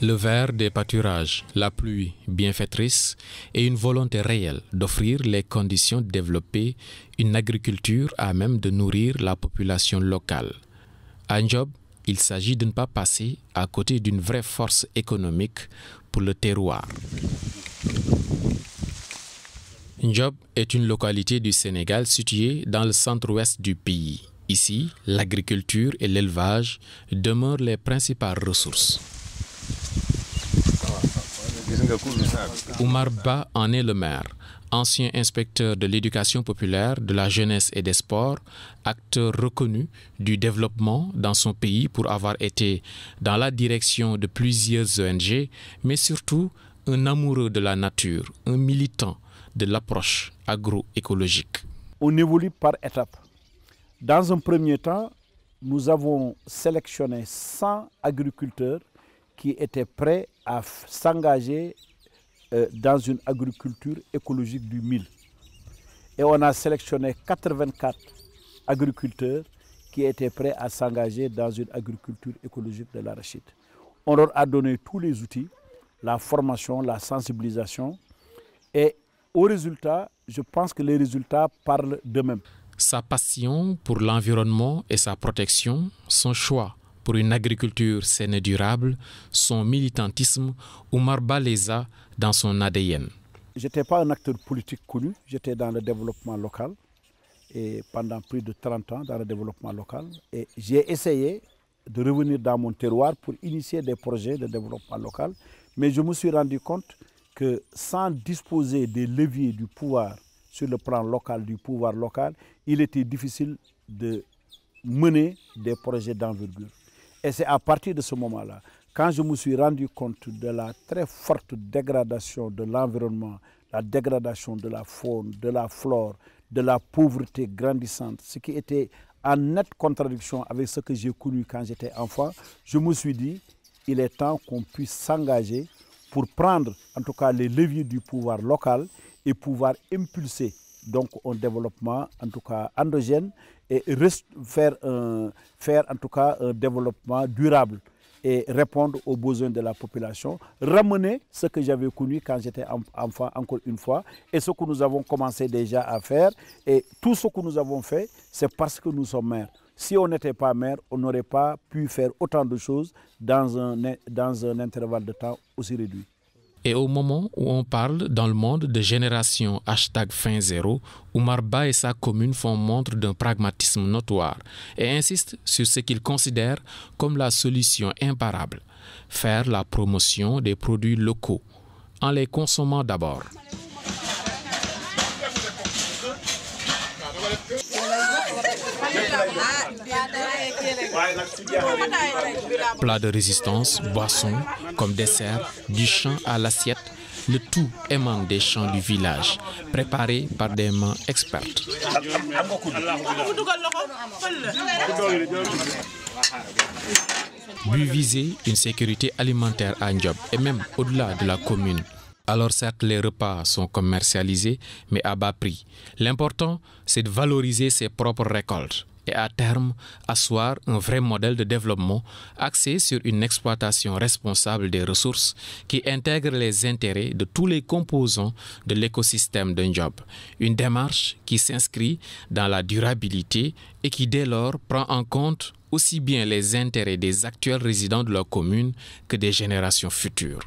Le vert des pâturages, la pluie bienfaitrice et une volonté réelle d'offrir les conditions de développer une agriculture à même de nourrir la population locale. À Ndiob, il s'agit de ne pas passer à côté d'une vraie force économique pour le terroir. Ndiob est une localité du Sénégal située dans le centre-ouest du pays. Ici, l'agriculture et l'élevage demeurent les principales ressources. Oumar Ba en est le maire, ancien inspecteur de l'éducation populaire, de la jeunesse et des sports, acteur reconnu du développement dans son pays pour avoir été dans la direction de plusieurs ONG, mais surtout un amoureux de la nature, un militant de l'approche agroécologique. On évolue par étapes. Dans un premier temps, nous avons sélectionné 100 agriculteurs qui étaient prêts à s'engager dans une agriculture écologique du mil. Et on a sélectionné 84 agriculteurs qui étaient prêts à s'engager dans une agriculture écologique de l'arachide. On leur a donné tous les outils, la formation, la sensibilisation. Et au résultat, je pense que les résultats parlent d'eux-mêmes. Sa passion pour l'environnement et sa protection, son choix pour une agriculture saine et durable, son militantisme, Oumar Ba les a dans son ADN. Je n'étais pas un acteur politique connu, j'étais dans le développement local et pendant plus de 30 ans dans le développement local. Et j'ai essayé de revenir dans mon terroir pour initier des projets de développement local, mais je me suis rendu compte que sans disposer des leviers du pouvoir sur le plan local, du pouvoir local, il était difficile de mener des projets d'envergure. Et c'est à partir de ce moment-là, quand je me suis rendu compte de la très forte dégradation de l'environnement, la dégradation de la faune, de la flore, de la pauvreté grandissante, ce qui était en nette contradiction avec ce que j'ai connu quand j'étais enfant, je me suis dit, il est temps qu'on puisse s'engager pour prendre en tout cas les leviers du pouvoir local et pouvoir impulser donc un développement en tout cas endogène et faire en tout cas un développement durable et répondre aux besoins de la population, ramener ce que j'avais connu quand j'étais enfant encore une fois et ce que nous avons commencé déjà à faire. Et tout ce que nous avons fait, c'est parce que nous sommes maires. Si on n'était pas maire, on n'aurait pas pu faire autant de choses dans un intervalle de temps aussi réduit. Et au moment où on parle dans le monde de génération #fin zéro, Oumar Ba et sa commune font montre d'un pragmatisme notoire et insistent sur ce qu'ils considèrent comme la solution imparable, faire la promotion des produits locaux, en les consommant d'abord. Plat de résistance, boissons, comme dessert, du champ à l'assiette, le tout émane des champs du village, préparés par des mains expertes. But viser une sécurité alimentaire à Ndiob et même au-delà de la commune. Alors certes, les repas sont commercialisés, mais à bas prix. L'important, c'est de valoriser ses propres récoltes et à terme, asseoir un vrai modèle de développement axé sur une exploitation responsable des ressources qui intègre les intérêts de tous les composants de l'écosystème de Ndiob. Une démarche qui s'inscrit dans la durabilité et qui dès lors prend en compte aussi bien les intérêts des actuels résidents de la commune que des générations futures.